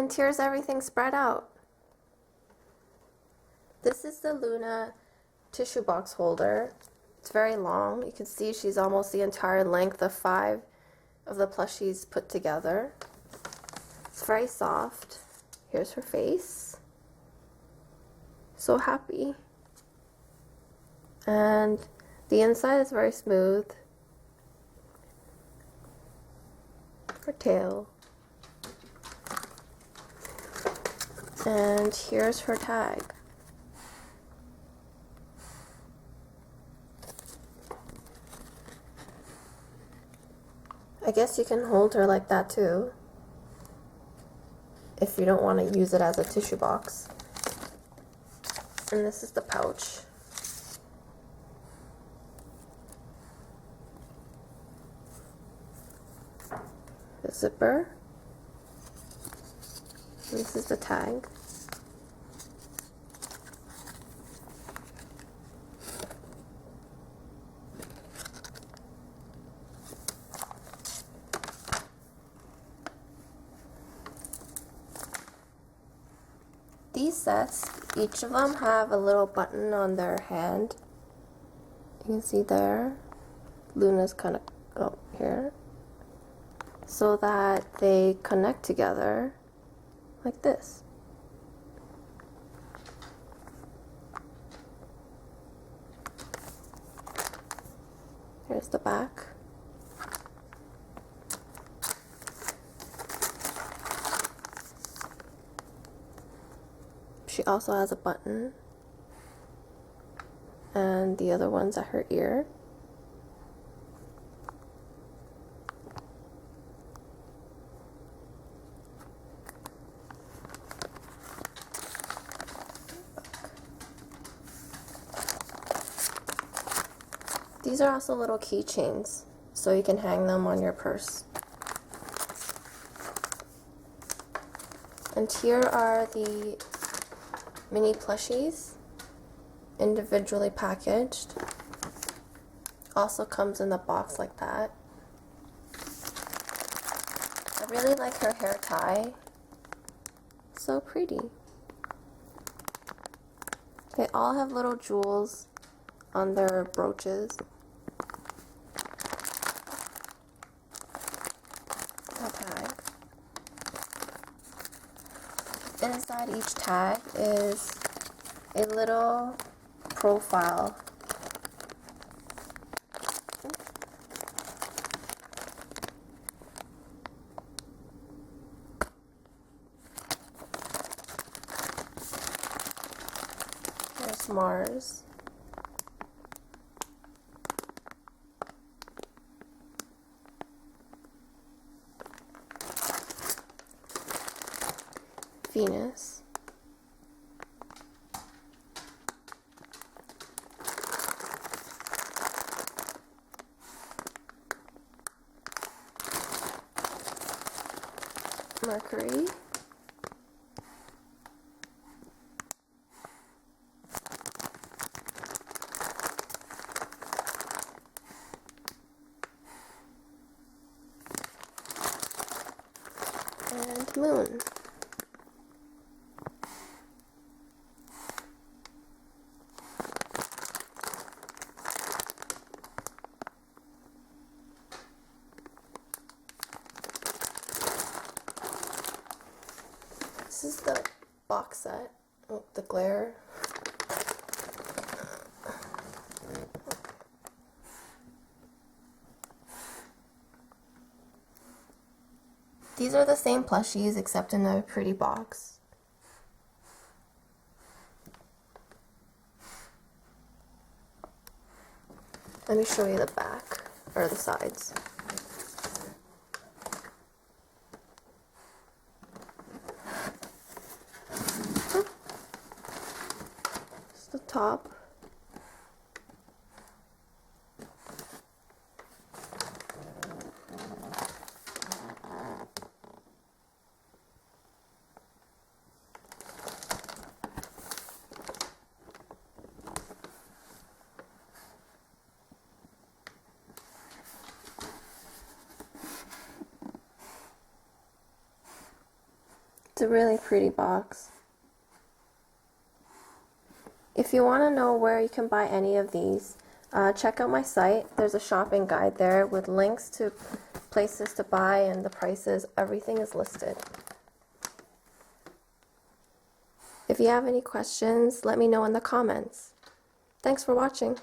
And here's everything spread out. This is the Luna tissue box holder. It's very long. You can see she's almost the entire length of 5 of the plushies put together. It's very soft. Here's her face. So happy. And the inside is very smooth. Her tail. And here's her tag. I guess you can hold her like that too, if you don't want to use it as a tissue box. And this is the pouch. The zipper. And this is the tag. These sets, each of them have a little button on their hand. You can see there. Luna's kind of up here. So that they connect together like this. Here's the back. She also has a button, and the other one's at her ear. These are also little keychains, so you can hang them on your purse. And here are the mini plushies, individually packaged. Also comes in the box like that. I really like her hair tie. So pretty. They all have little jewels on their brooches. A tag. Inside each tag is a little profile. There's Mars. Venus. Mercury. And Moon. This is the box set. Oh, the glare. These are the same plushies except in a pretty box. Let me show you the back, or the sides. It's the top. It's a really pretty box. If you want to know where you can buy any of these, check out my site. There's a shopping guide there with links to places to buy and the prices. Everything is listed. If you have any questions, let me know in the comments. Thanks for watching.